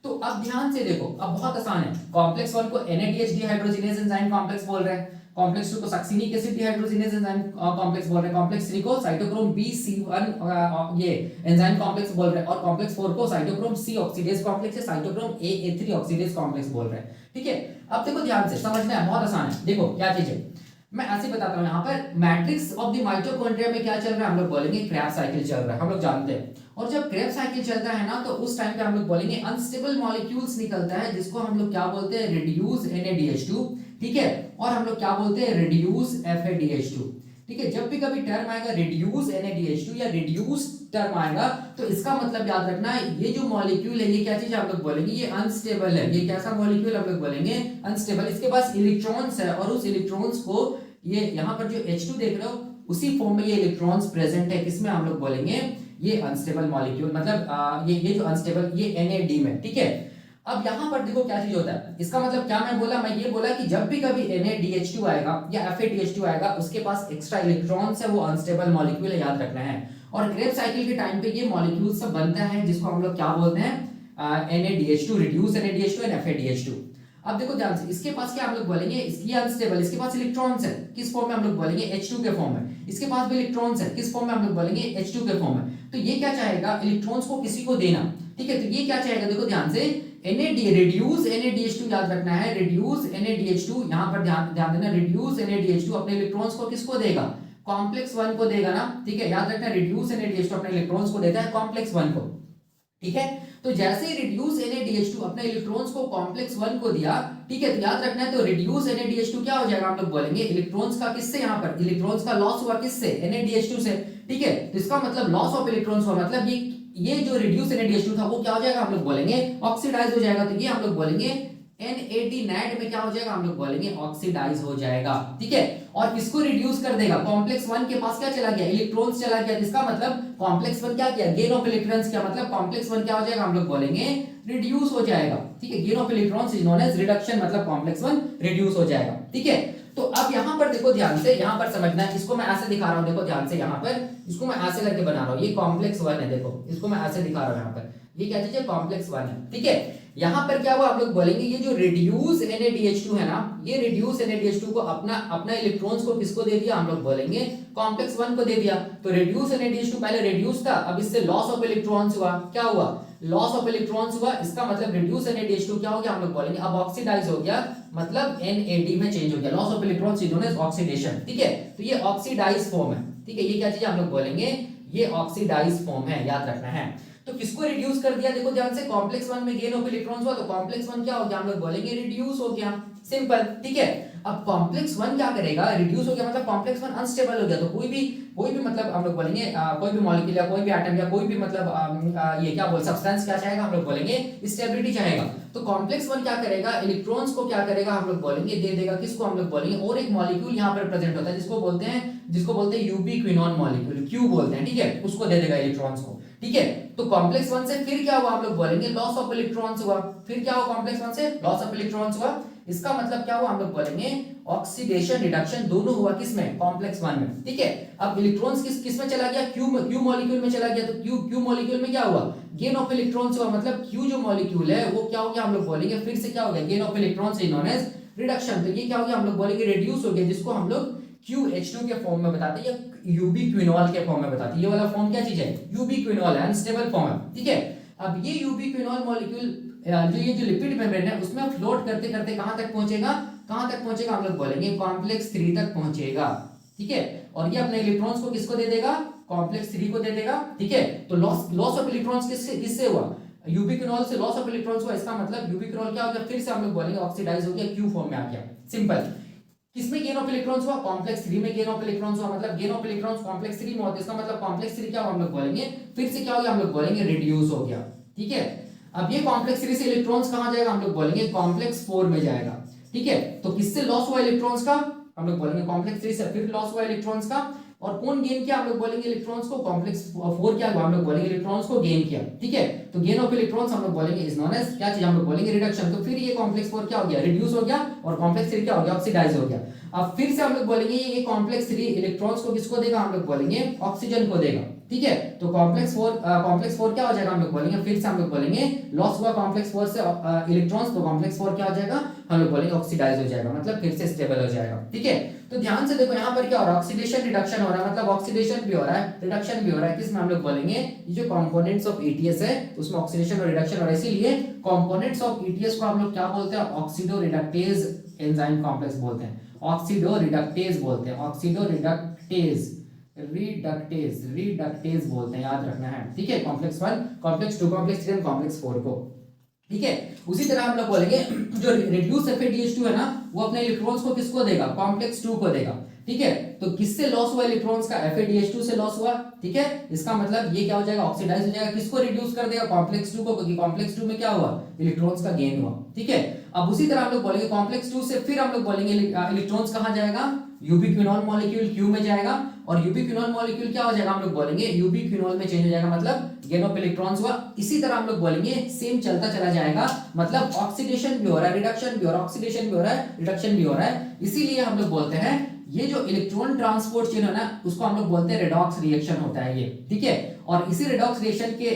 तो अब ध्यान से देखो, अब बहुत आसान है, कॉम्प्लेक्स 1 को NADH डिहाइड्रोजिनेज एंजाइम कॉम्प्लेक्स बोल रहे हैं, कॉम्प्लेक्स 2 को succinic acid dehydrogenase enzyme complex बोल रहे हैं, कॉम्प्लेक्स 3 को साइटोक्रोम BC1 ये एंजाइम कॉम्प्लेक्स बोल रहे हैं, और कॉम्प्लेक्स 4 को साइटोक्रोम C ऑक्सीडेज कॉम्प्लेक्स या साइटोक्रोम AA3 ऑक्सीडेज कॉम्प्लेक्स बोल रहे हैं, ठीक है। अब देखो ध्यान से समझना है, बहुत आसान है, देखो क्या चीज है, मैं ऐसे बताता हूं, यहाँ पर मैट्रिक्स ऑफ द माइटोकॉन्ड्रिया में क्या चल रहा है, हम लोग बोलेंगे क्रेब्स साइकिल चल रहा है, हम लोग जानते हैं। और जब क्रेब्स साइकिल चलता है ना, तो उस टाइम पे हम लोग बोलेंगे अनस्टेबल मॉलिक्यूल्स निकलता है, जिसको हम लोग क्या बोलते हैं, रिड्यूस NADH2, ठीक है। और हम लोग क्या बोलते हैं, रिड्यूस FADH2, ठीक है। जब भी कभी टर्म आएगा रिड्यूस NADH2 या रिड्यूस टर्म आएगा, तो इसका मतलब याद रखना है, ये जो मॉलिक्यूल है ये क्या चीज हम लोग बोलेंगे, ये अनस्टेबल है, ये कैसा मॉलिक्यूल हम लोग बोलेंगे, अनस्टेबल। इसके पास इलेक्ट्रॉन्स है, और उस इलेक्ट्रॉन्स को ये यहाँ पर जो H2 देख रहे हो, उसी फॉर्म में ये इलेक्ट्रॉन्स प्रेजेंट है, किसमें हम लोग बोलेंगे ये अनस्टेबल मॉलिक्यूल, मतलब ये जो अनस्टेबल, ये NAD में, ठीक है। अब यहाँ पर देखो क्या चीज होता है, इसका मतलब क्या मैं ये बोला कि जब भी कभी NaDH2 आएगा या FADH2 आएगा, उसके पास एक्स्ट्रा इलेक्ट्रॉन्स है, वो अनस्टेबल मॉलिक्यूल है, याद रखना है। और क्रेब्स साइकिल के टाइम पे ये मॉलिक्यूल सब बनता है, जिसको हम लोग क्या बोलते हैं, NaDH2, reduce NaDH2 and FADH2। अब देखो ध्यान से, इसके पास क्या हम लोग बोलेंगे, इसकी अनस्टेबल, इसके पास इलेक्ट्रॉन्स है, किस फॉर्म में हम लोग बोलेंगे, H2 के फॉर्म में। इसके पास भी इलेक्ट्रॉन्स है, किस फॉर्म में हम लोग बोलेंगे, H2 के फॉर्म में। तो ये क्या चाहेगा, इलेक्ट्रॉन्स को किसी को देना, ठीक है। तो ये क्या चाहेगा, देखो ध्यान से, रिड्यूस NaDH2, याद रखना है, रिड्यूस NaDH2, यहां पर ध्यान देना, रिड्यूस NaDH2 अपने इलेक्ट्रॉन्स को किसको देगा, कॉम्प्लेक्स 1 को देगा ना, ठीक है, याद रखना, रिड्यूस NaDH2 अपने इलेक्ट्रॉन्स को देता है कॉम्प्लेक्स 1 को, ठीक है। तो जैसे ही रिड्यूस NaDH2 अपने इलेक्ट्रॉन्स को कॉम्प्लेक्स 1 को दिया, ठीक है, तो याद रखना है, तो रिड्यूस NaDH2 क्या हो जाएगा, हम लोग बोलेंगे इलेक्ट्रॉन्स का किससे, यहां पर इलेक्ट्रॉन्स का लॉस हुआ किससे, NaDH2 से, ठीक है। तो इसका मतलब लॉस ऑफ इलेक्ट्रॉन्स हुआ, मतलब ये जो रिड्यूस NaDH2 था वो क्या हो जाएगा, हम लोग बोलेंगे ऑक्सीडाइज हो जाएगा। तो ये हम लोग बोलेंगे NAD में क्या हो जाएगा, हम लोग बोलेंगे ऑक्सीडाइज हो जाएगा, ठीक है। और किसको रिड्यूस कर देगा, कॉम्प्लेक्स 1 के पास क्या चला गया, इलेक्ट्रॉन्स चला गया, इसका मतलब कॉम्प्लेक्स 1 क्या किया, गेन ऑफ इलेक्ट्रॉन्स किया, मतलब कॉम्प्लेक्स 1 क्या हो जाएगा, हम लोग बोलेंगे रिड्यूस हो जाएगा, ठीक है। Gain of electrons is known as reduction, मतलब कॉम्प्लेक्स 1 रिड्यूस हो जाएगा, ठीक है। तो अब यहां पर देखो ध्यान से, यहां पर समझना है, इसको मैं ऐसे दिखा रहा हूं, देखो ध्यान से, यहां पर इसको मैं ऐसे करके बना रहा हूं, ये कॉम्प्लेक्स 1 है, देखो इसको मैं ऐसे दिखा रहा हूं, यहां पर ये क्या चीज है, कॉम्प्लेक्स 1 है, ठीक है। यहां पर क्या हुआ, आप लोग बोलेंगे ये जो रिड्यूस NaDH2 है ना, ये रिड्यूस NaDH2 को अपना इलेक्ट्रॉन्स को किसको दे दिया, हम लोग बोलेंगे कॉम्प्लेक्स 1 को दे दिया। तो रिड्यूस NaDH2 पहले रिड्यूस था, अब इससे लॉस ऑफ इलेक्ट्रॉन्स हुआ, क्या हुआ, लॉस ऑफ इलेक्ट्रॉन्स हुआ, इसका मतलब रिड्यूस NaDH2 क्या हो गया, हम लोग बोलेंगे अब ऑक्सीडाइज हो गया, मतलब NAD में चेंज हो गया, loss of electrons is known as oxidation, ठीक है। तो ये ऑक्सीडाइज फॉर्म है, ठीक है, ये क्या चीज है, हम लोग बोलेंगे ये ऑक्सीडाइज फॉर्म है, याद रखना है। तो किसको रिड्यूस कर दिया, देखो ध्यान से, कॉम्प्लेक्स 1 में गेन ऑफ इलेक्ट्रॉन्स हुआ, तो कॉम्प्लेक्स 1 क्या हो गया, हम लोग बोलेंगे रिड्यूस हो गया, सिंपल, ठीक है। अब कॉम्प्लेक्स 1 क्या करेगा, रिड्यूस हो गया, मतलब कॉम्प्लेक्स 1 अनस्टेबल हो गया, तो कोई भी मतलब हम लोग बोलेंगे कोई भी मॉलिक्यूल या कोई भी एटम या कोई भी मतलब ये क्या बोल सब्सटेंस क्या चाहेगा, हम लोग बोलेंगे स्टेबिलिटी चाहेगा। तो कॉम्प्लेक्स 1 क्या करेगा, इलेक्ट्रॉन्स को क्या करेगा, हम लोग बोलेंगे दे देगा, किसको हम लोग बोलेंगे, और एक मॉलिक्यूल यहां पर प्रेजेंट होता है जिसको बोलते हैं यूबिक्विनोन मॉलिक्यूल, क्यू बोलते हैं, ठीक है, उसको दे देगा इलेक्ट्रॉन्स को, ठीक है। तो कॉम्प्लेक्स 1 से फिर क्या हुआ, हम लोग बोलेंगे लॉस ऑफ इलेक्ट्रॉन्स हुआ, फिर क्या हुआ, कॉम्प्लेक्स 1 से लॉस ऑफ इलेक्ट्रॉन्स हुआ, इसका मतलब क्या हुआ, हम लोग बोलेंगे ऑक्सीडेशन रिडक्शन दोनों हुआ, किसमें, कॉम्प्लेक्स 1 में, ठीक है। अब इलेक्ट्रॉन्स किस में चला गया, क्यू मॉलिक्यूल में चला गया, तो क्यू मॉलिक्यूल में क्या हुआ, गेन ऑफ इलेक्ट्रॉन्स हुआ, मतलब क्यू जो मॉलिक्यूल है वो क्या हो गया, हम लोग बोलेंगे फिर से क्या हो गया, gain of electrons is known as reduction. तो ये क्या हो गया, हम लोग बोलेंगे रिड्यूस हो गया, जिसको हम लोग QH2 के फॉर्म में बताते हैं या यूबिक्विनोल के फॉर्म में बताते हैं। ये वाला फॉर्म क्या चीज है, यूबिक्विनोल है, अनस्टेबल फॉर्म है, ठीक है। अब ये यूबिक्विनोल मॉलिक्यूल ये जो लिपिड मेम्ब्रेन है उसमें फ्लोट करते करते कहां तक पहुंचेगा, हम लोग बोलेंगे कॉम्प्लेक्स 3 तक पहुंचेगा, ठीक है। और ये अपने इलेक्ट्रॉन्स को किसको दे देगा, कॉम्प्लेक्स 3 को दे देगा, ठीक है। तो लॉस ऑफ इलेक्ट्रॉन्स किससे हुआ, यूबिक्विनोल से लॉस ऑफ इलेक्ट्रॉन्स हुआ, इसका मतलब यूबिक्विनोल क्या हो गया, फिर से हम लोग बोलेंगे ऑक्सीडाइज हो गया, क्यू फॉर्म में आ गया, सिंपल। किसमें गेन ऑफ इलेक्ट्रॉन्स हुआ, कॉम्प्लेक्स 3 में गेन ऑफ इलेक्ट्रॉन्स हुआ, मतलब गेन ऑफ इलेक्ट्रॉन्स कॉम्प्लेक्स 3 में होता है, इसका मतलब कॉम्प्लेक्स 3 क्या हुआ, हम लोग बोलेंगे फिर से क्या हो गया, हम लोग बोलेंगे रिड्यूस हो गया, ठीक है। अब ये कॉम्प्लेक्स 3 से इलेक्ट्रॉन्स कहां जाएगा, हम लोग बोलेंगे कॉम्प्लेक्स 4 में जाएगा, ठीक है। तो किससे लॉस हुआ इलेक्ट्रॉन्स का, हम लोग बोलेंगे कॉम्प्लेक्स 3 से फिर लॉस हुआ इलेक्ट्रॉन्स का, और कौन गेन किया, हम लोग बोलेंगे इलेक्ट्रॉन्स को, कॉम्प्लेक्स 4 क्या हुआ, हम लोग बोलेंगे इलेक्ट्रॉन्स को गेन किया, ठीक है। तो गेन ऑफ इलेक्ट्रॉन्स हम लोग बोलेंगे इज नोन एज क्या चीज, हम लोग बोलेंगे रिडक्शन। तो फिर ये कॉम्प्लेक्स 4 क्या हो गया, रिड्यूस हो गया, और कॉम्प्लेक्स 3 क्या हो गया, ऑक्सीडाइज हो गया। अब फिर से हम लोग बोलेंगे ये कॉम्प्लेक्स 3 इलेक्ट्रॉन्स को किसको देगा, हम लोग बोलेंगे ऑक्सीजन को देगा, ठीक है। तो कॉम्प्लेक्स 4 क्या हो जाएगा, हम लोग बोलेंगे फिर से हम लोग बोलेंगे लॉस हुआ कॉम्प्लेक्स 4 से इलेक्ट्रॉन्स, तो कॉम्प्लेक्स 4 क्या हो जाएगा, हम लोग बोलेंगे ऑक्सीडाइज हो जाएगा, मतलब फिर से स्टेबल हो जाएगा, ठीक है। तो ध्यान से देखो यहाँ पर क्या हो रहा है, ऑक्सीडेशन रिडक्शन हो रहा है, मतलब ऑक्सीडेशन भी हो रहा है, रिडक्शन भी हो रहा है, किसमें, हम लोग बोलेंगे ये जो कंपोनेंट्स ऑफ ETS है उसमें ऑक्सीडेशन और रिडक्शन हो रहा है, इसीलिए कंपोनेंट्स ऑफ ETS को हम लोग क्या बोलते हैं, ऑक्सीडो रिडक्टेज एंजाइम कॉम्प्लेक्स बोलते हैं, ऑक्सीडो रिडक्टेज बोलते हैं, ऑक्सीडो रिडक्टेज बोलते हैं, याद रखना है, ठीक है। कॉम्प्लेक्स 1, कॉम्प्लेक्स 2, कॉम्प्लेक्स 3, कॉम्प्लेक्स 4 को, ठीक है। उसी तरह हम लोग बोलेंगे जो रिड्यूस FADH2 है ना, वो अपने इलेक्ट्रॉन्स को किसको देगा, कॉम्प्लेक्स 2 को देगा, ठीक है। तो किससे लॉस हुआ इलेक्ट्रॉन्स का, FADH2 से लॉस हुआ, ठीक है। इसका मतलब ये क्या हो जाएगा, ऑक्सीडाइज हो जाएगा, किसको रिड्यूस कर देगा, कॉम्प्लेक्स 2 को, क्योंकि कॉम्प्लेक्स 2 में क्या हुआ, इलेक्ट्रॉन्स का गेन हुआ, ठीक है। अब उसी तरह हम लोग बोलेंगे कॉम्प्लेक्स 2 से फिर हम लोग बोलेंगे इलेक्ट्रॉन्स कहां जाएगा, यूबिक्विनोल मॉलिक्यूल क्यू में जाएगा और यूबिक्विनोल मॉलिक्यूल क्या हो जाएगा, हम लोग बोलेंगे यूबिक्विनोल में चेंज हो जाएगा, मतलब गेन ऑफ इलेक्ट्रॉन्स हुआ। इसी तरह हम लोग बोलेंगे सेम चलता चला जाएगा, मतलब ऑक्सीडेशन भी हो रहा है, रिडक्शन भी हो रहा है, ऑक्सीडेशन भी हो रहा है, रिडक्शन भी हो रहा है। इसीलिए हम लोग बोलते हैं ये जो इलेक्ट्रॉन ट्रांसपोर्ट चेन है ना, उसको हम लोग बोलते हैं रेडॉक्स रिएक्शन होता है ये, ठीक है। और इसी रेडॉक्स रिएक्शन के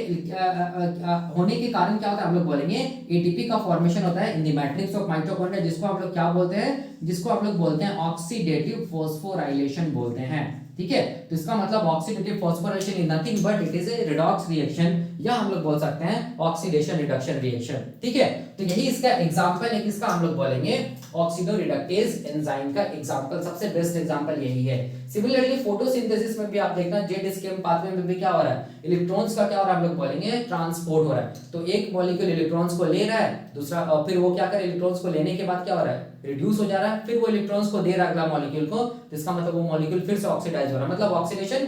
होने के कारण क्या होता है, हम लोग बोलेंगे एटीपी का फॉर्मेशन होता है in the matrix of mitochondria, जिसको हम लोग क्या बोलते हैं, जिसको हम लोग बोलते हैं ऑक्सीडेटिव फॉस्फोराइलेशन बोलते हैं, ठीक है। तो इसका मतलब oxidative phosphorylation is nothing but it is a redox reaction, या हम लोग बोल सकते हैं ऑक्सीडेशन रिडक्शन रिएक्शन, ठीक है। तो यही इसका एग्जांपल है, किसका हम लोग बोलेंगे ऑक्सीडोरिडक्टेज एंजाइम का एग्जांपल, सबसे बेस्ट एग्जांपल यही है। सिमिलरली फोटोसिंथेसिस में भी आप देखना जेड स्केम पाथवे में भी क्या हो रहा है, इलेक्ट्रॉन्स का क्या हो रहा है, हम लोग बोलेंगे ट्रांसपोर्ट हो रहा है। तो एक मॉलिक्यूल इलेक्ट्रॉन्स को ले रहा है, दूसरा फिर वो क्या करे, इलेक्ट्रॉन्स को लेने के बाद क्या हो रहा है, रिड्यूस हो जा रहा है, फिर वो इलेक्ट्रॉन्स को दे रहा है अगला मॉलिक्यूल को, तो इसका मतलब वो मॉलिक्यूल फिर से ऑक्सीडाइज हो रहा है, मतलब ऑक्सीडेशन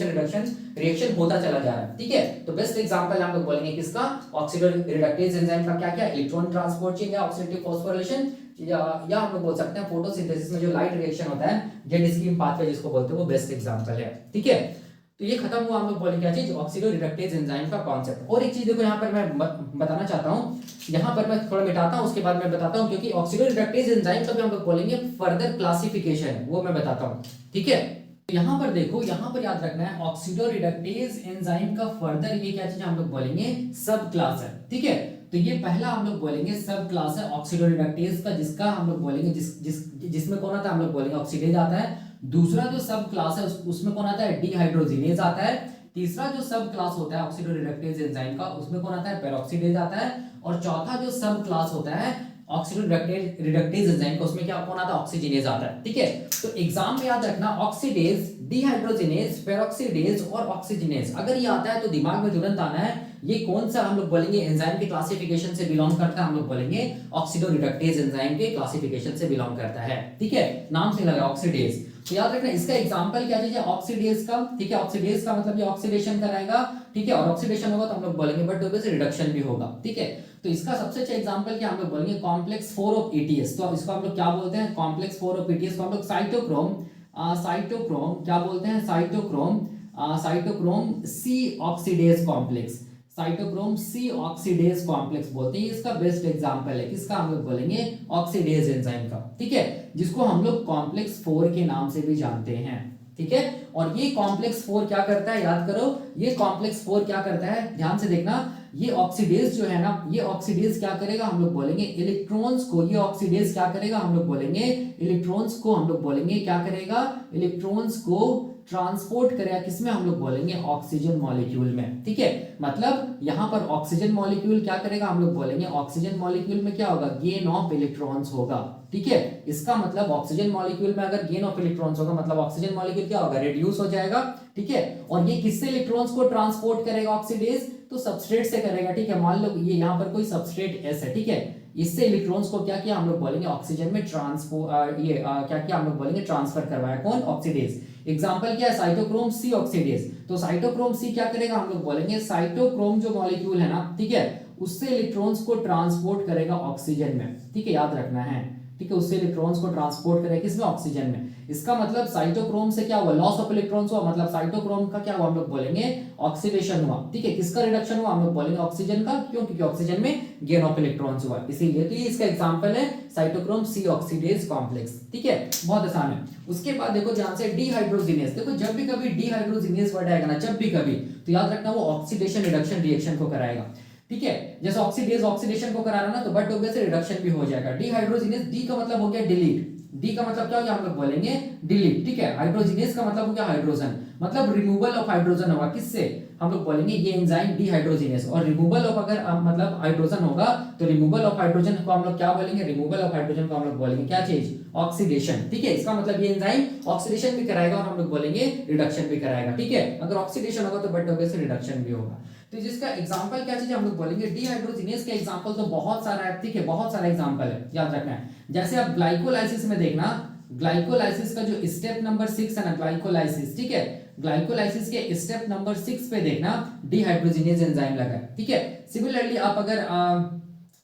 रिडक्शन रिएक्शन होता चला जा रहा है, ठीक है। तो बेस्ट एग्जांपल हम लोग बोलेंगे किसका, ऑक्सीडोरिडक्टेज एंजाइम का, क्या क्या, इलेक्ट्रॉन ट्रांसपोर्ट चेन या ऑक्सीडेटिव फॉस्फोराइलेशन, या हम लोग बोल सकते हैं फोटोसिंथेसिस में जो लाइट रिएक्शन होता है जेड स्कीम पाथवे जिसको बोलते हैं, वो बेस्ट एग्जांपल है, ठीक है। तो ये खत्म हुआ, हम लोग बोलेंगे क्या चीज, ऑक्सीडोरिडक्टेज एंजाइम का कॉन्सेप्ट। और एक चीज देखो यहाँ पर मैं बताना चाहता हूँ, यहाँ पर मैं थोड़ा मिटाता हूँ उसके बाद मैं बताता हूँ, क्योंकि ऑक्सीडोरिडक्टेज एंजाइम का भी हम लोग बोलेंगे फर्दर क्लासिफिकेशन, वो मैं बताता हूँ, ठीक है। यहाँ पर देखो, यहाँ पर याद रखना है ऑक्सीडोरिडक्टेज एंजाइम का फर्दर ये क्या चीज हम लोग बोलेंगे सब क्लास है, ठीक है। तो ये पहला हम लोग बोलेंगे सब क्लास है ऑक्सीडोरिडक्टेज का, जिसका हम लोग बोलेंगे जिसमें कौन आता है, हम लोग बोलेंगे ऑक्सीडेज आता है। दूसरा जो सब क्लास है उसमें कौन आता है, डिहाइड्रोजिनेज आता है। तीसरा जो सब क्लास होता है ऑक्सीडोरिडक्टेज एंजाइम का, उसमें कौन आता है, पेरोक्सीडेज आता है। और चौथा जो सब क्लास होता है ऑक्सीडोरिडक्टेज एंजाइम का, उसमें क्या कौन आता है, ऑक्सीजिनेज आता है, ठीक है। तो एग्जाम में याद रखना ऑक्सीडेज, डिहाइड्रोजिनेज, पेरोक्सीडेज और ऑक्सीजिनेज, अगर ये आता है तो दिमाग में तुरंत आना है ये कौन सा हम लोग बोलेंगे एंजाइम के क्लासिफिकेशन से बिलोंग करता है, हम लोग बोलेंगे ऑक्सीडोरिडक्टेज एंजाइम के क्लासिफिकेशन से बिलोंग करता है, ठीक है। नाम से लगा ऑक्सीडेज, तो याद रखना इसका एग्जांपल क्या चीज है, ऑक्सीडेज का, ठीक है। ऑक्सीडेज का मतलब ये ऑक्सीडेशन कराएगा, ठीक है, और ऑक्सीडेशन होगा तो हम लोग बोलेंगे बट ऑब्वियसली रिडक्शन भी होगा, ठीक है। तो इसका सबसे अच्छा एग्जांपल क्या हम लोग बोलेंगे, कॉम्प्लेक्स 4 ऑफ ETS, तो इसको हम लोग क्या बोलते हैं, कॉम्प्लेक्स 4 ऑफ ETS को हम लोग साइटोक्रोम क्या बोलते हैं, cytochrome C oxidase complex, cytochrome C oxidase complex बोलते हैं। इसका बेस्ट एग्जांपल है किसका, हम लोग बोलेंगे ऑक्सीडेज एंजाइम का, ठीक है, जिसको हम लोग कॉम्प्लेक्स 4 के नाम से भी जानते हैं, ठीक है। और ये कॉम्प्लेक्स 4 क्या करता है, याद करो, ये कॉम्प्लेक्स 4 क्या करता है, ध्यान से देखना, ये ऑक्सीडेज जो है ना, ये ऑक्सीडेज क्या करेगा, हम लोग बोलेंगे इलेक्ट्रॉन्स को, ये ऑक्सीडेज क्या करेगा, हम लोग बोलेंगे इलेक्ट्रॉन्स को, हम लोग बोलेंगे क्या करेगा, इलेक्ट्रॉन्स को ट्रांसपोर्ट करेगा, किसमें, हम लोग बोलेंगे ऑक्सीजन मॉलिक्यूल में, ठीक है। मतलब यहां पर ऑक्सीजन मॉलिक्यूल क्या करेगा, हम लोग बोलेंगे ऑक्सीजन मॉलिक्यूल में क्या होगा, गेन ऑफ इलेक्ट्रॉन्स होगा, ठीक है। इसका मतलब ऑक्सीजन मॉलिक्यूल में अगर गेन ऑफ इलेक्ट्रॉन्स होगा, मतलब ऑक्सीजन मॉलिक्यूल क्या होगा, रिड्यूस हो जाएगा, ठीक है। और ये किससे इलेक्ट्रॉन्स को ट्रांसपोर्ट करेगा ऑक्सीडेज, तो सबस्ट्रेट से करेगा, ठीक है। मान लो ये यहाँ पर कोई सबस्ट्रेट S है, ठीक है, इससे इलेक्ट्रॉन्स को क्या किया, हम लोग बोलेंगे ऑक्सीजन में क्या किया, हम लोग बोलेंगे ट्रांसफर करवाया, कौन, ऑक्सीडेज। एग्जांपल क्या है, साइटोक्रोम C ऑक्सीडेज, तो साइटोक्रोम C क्या करेगा, हम लोग बोलेंगे साइटोक्रोम जो मॉलिक्यूल है ना, ठीक है, उससे इलेक्ट्रॉन्स को ट्रांसपोर्ट करेगा ऑक्सीजन में, ठीक है, याद रखना है, ठीक है, उससे इलेक्ट्रॉन्स को ट्रांसपोर्ट करेगा किसमें, ऑक्सीजन में। इसका मतलब साइटोक्रोम से क्या हुआ, लॉस ऑफ इलेक्ट्रॉन्स हुआ, मतलब साइटोक्रोम का क्या हुआ, हम लोग बोलेंगे ऑक्सीडेशन हुआ, ठीक है। किसका रिडक्शन हुआ, हम लोग बोलेंगे ऑक्सीजन का, क्यों, क्योंकि ऑक्सीजन में गेन ऑफ इलेक्ट्रॉन्स हुआ, इसीलिए। तो ये इसका एग्जांपल है साइटोक्रोम C ऑक्सीडेज कॉम्प्लेक्स, ठीक है, बहुत आसान है। उसके बाद देखो ध्यान से डिहाइड्रोजिनेज, देखो जब भी कभी डिहाइड्रोजिनेज वर्ड आएगा ना, जब भी कभी, तो याद रखना वो ऑक्सीडेशन रिडक्शन रिएक्शन को कराएगा, ठीक है। जैसे ऑक्सीडेज ऑक्सीडेशन को करा रहा ना, तो बट ऑब्वियसली रिडक्शन भी हो जाएगा। डिहाइड्रोजिनेज, डी का मतलब हो गया डिलीट, डी का मतलब क्या हो गया, हम लोग बोलेंगे डिलीट, ठीक है। हाइड्रोजिनेज का मतलब हो गया हाइड्रोजन, मतलब रिमूवल ऑफ हाइड्रोजन होगा, किससे, हम लोग बोलेंगे ये एंजाइम डिहाइड्रोजिनेज। और रिमूवल ऑफ अगर मतलब हाइड्रोजन होगा, तो रिमूवल ऑफ हाइड्रोजन को हम लोग क्या बोलेंगे, रिमूवल ऑफ हाइड्रोजन को हम लोग बोलेंगे क्या चीज, ऑक्सीडेशन, ठीक है। इसका मतलब ये एंजाइम ऑक्सीडेशन भी कराएगा और हम लोग बोलेंगे रिडक्शन भी कराएगा, ठीक है। अगर ऑक्सीडेशन होगा तो बट ऑब्वियसली रिडक्शन भी होगा। तो जिसका एग्जांपल क्या चीज हम लोग बोलेंगे, डिहाइड्रोजिनेज के एग्जांपल तो बहुत सारा है, ठीक है, बहुत सारा एग्जांपल है, याद रखना है। जैसे आप ग्लाइकोलाइसिस में देखना, ग्लाइकोलाइसिस का जो स्टेप नंबर 6 है ना, ग्लाइकोलाइसिस, ठीक है, ग्लाइकोलाइसिस के स्टेप नंबर 6 पे देखना डिहाइड्रोजिनेज एंजाइम लगा है, ठीक है। सिमिलरली आप अगर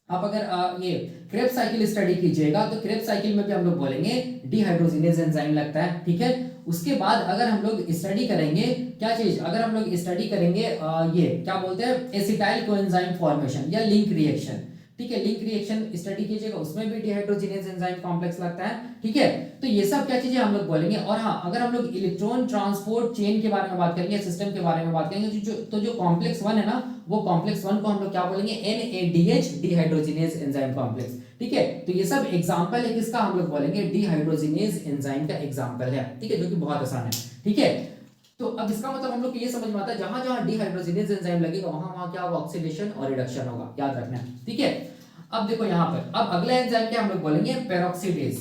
आप अगर ये क्रेब्स साइकिल स्टडी कीजिएगा तो क्रेब्स साइकिल में भी हम लोग बोलेंगे डिहाइड्रोजिनेज एंजाइम लगता है, ठीक है। उसके बाद अगर हम लोग स्टडी करेंगे क्या चीज, अगर हम लोग स्टडी करेंगे ये क्या बोलते हैं एसिटाइल कोएंजाइम फॉर्मेशन या लिंक रिएक्शन, ठीक है। लिंक रिएक्शन स्टडी कीजिएगा उसमें भी डिहाइड्रोजिनेज एंजाइम कॉम्प्लेक्स लगता है, ठीक है। तो ये सब क्या चीजें हम लोग बोलेंगे। और हाँ, अगर हम लोग इलेक्ट्रॉन ट्रांसपोर्ट चेन के बारे में बात करेंगे, सिस्टम के बारे में बात करेंगे, तो जो कॉम्प्लेक्स 1 है ना, वो कॉम्प्लेक्स 1 को हम लोग क्या बोलेंगे NADH डिहाइड्रोजिनेज एंजाइम कॉम्प्लेक्स, ठीक है। तो ये सब एग्जांपल है किसका, हम लोग बोलेंगे डिहाइड्रोजिनेज एंजाइम का एग्जांपल है, ठीक है, जो कि बहुत आसान है, ठीक है। तो अब इसका मतलब हम लोग को ये समझ में आता है जहां जहां डिहाइड्रोजिनेज एंजाइम लगेगा वहां वहां क्या होगा, ऑक्सीडेशन और रिडक्शन होगा, याद रखना है, ठीक है। अब देखो यहाँ पर, अब अगला एंजाइम क्या हम लोग बोलेंगे पेरोक्सीडेज,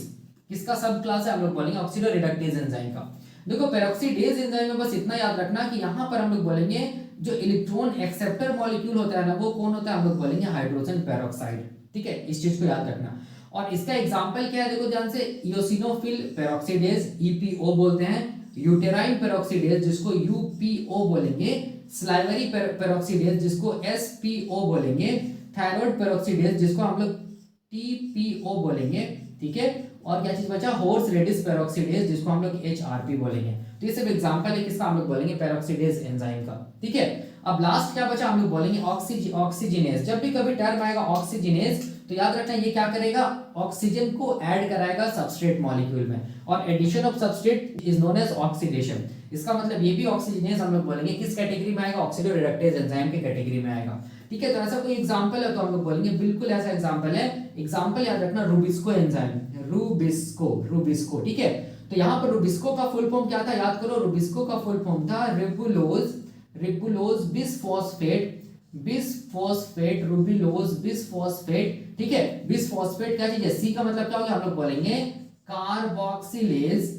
किसका सब क्लास है, हम लोग बोलेंगे ऑक्सीडो रिडक्टेज एंजाइम का। देखो पेरोक्सीडेज एंजाइम में बस इतना याद रखना कि यहाँ पर हम लोग बोलेंगे जो इलेक्ट्रॉन एक्सेप्टर मॉलिक्यूल होता है ना, वो कौन होता है, हम लोग बोलेंगे हाइड्रोजन पेरोक्साइड, ठीक है, इस चीज को याद रखना। और इसका एग्जाम्पल क्या है, देखो ध्यान से, इओसिनोफिल पेरोक्सीडेज EPO बोलते हैं, यूटेराइन पेरोक्सीडेज जिसको UPO बोलेंगे, स्लाइवरी पेरोक्सीडेज जिसको SPO बोलेंगे, थायराइड पेरोक्सीडेज जिसको हम लोग TPO बोलेंगे, ठीक है। और क्या चीज बचा, हॉर्स रेडिस पेरोक्सीडेज जिसको हम लोग HRP बोलेंगे। तो ये सब एग्जांपल है किसका, हम लोग बोलेंगे पेरोक्सीडेज एंजाइम का, ठीक है। अब लास्ट क्या बचा, हम लोग बोलेंगे ऑक्सीजनेज। जब भी कभी टर्म आएगा ऑक्सीजनेज तो याद रखना ये क्या करेगा, ऑक्सीजन को ऐड कराएगा सबस्ट्रेट मॉलिक्यूल में, और addition of substrate is known as oxidation. इसका मतलब ये भी ऑक्सीजनेज हम लोग बोलेंगे किस कैटेगरी में आएगा, ऑक्सीडो रिडक्टेज एंजाइम की कैटेगरी में आएगा, ठीक है। तो ऐसा कोई एग्जांपल है तो हम लोग बोलेंगे बिल्कुल ऐसा एग्जांपल है, एग्जांपल याद रखना रुबिस्को एंजाइम, रुबिस्को, ठीक है। तो यहाँ पर रुबिस्को का फुल फॉर्म क्या था, याद करो, रुबिस्को का फुल फॉर्म था रिबुलोज बिसफॉस्फेट रुबिलोज बिसफॉस्फेट, ठीक है। बिसफॉस्फेट क्या चीज है, सी का मतलब क्या हो गया, हम लोग बोलेंगे कार्बोक्सिलेज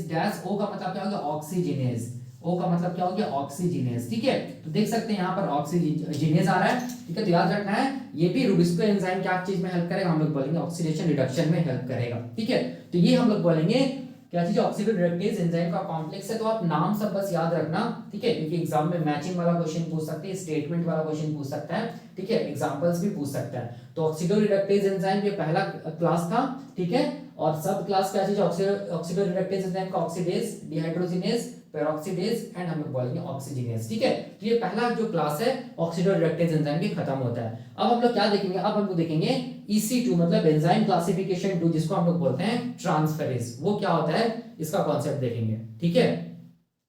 डैश, ओ का मतलब क्या हो गया ऑक्सीजनेज, ओ का मतलब क्या हो गया ऑक्सीजनेज, ठीक है। तो देख सकते हैं यहाँ पर ऑक्सीजनेज आ रहा है, ठीक है। तो याद रखना है ये भी रुबिस्को एंजाइम क्या चीज में हेल्प करेगा, हम लोग बोलेंगे ऑक्सीडेशन रिडक्शन में हेल्प करेगा, ठीक है। तो ये हम लोग बोलेंगे क्या चीज, ऑक्सीडो रिडक्टेज एंजाइम का कॉम्प्लेक्स है। तो आप नाम सब बस याद रखना, ठीक है, क्योंकि एग्जाम में मैचिंग वाला क्वेश्चन पूछ सकते हैं, स्टेटमेंट वाला क्वेश्चन पूछ सकता है, ठीक है, एग्जांपल्स भी पूछ सकता है। तो ऑक्सीडो रिडक्टेज एंजाइम ये पहला क्लास था, ठीक है। और सब क्लास क्या चीज, ऑक्सीडो रिडक्टेज एंजाइम का ऑक्सीडेज, डिहाइड्रोजिनेज, पेरोक्सीडेज एंड हम लोग बोलेंगे ऑक्सीजनेज, ठीक है। तो ये पहला जो क्लास है ऑक्सीडो रिडक्टेज एंजाइम की खत्म होता है। अब हम लोग क्या देखेंगे, अब हम लोग देखेंगे EC2 मतलब एंजाइम क्लासिफिकेशन 2 जिसको हम लोग बोलते हैं ट्रांसफेरेज, वो क्या होता है इसका कॉन्सेप्ट देखेंगे, ठीक है।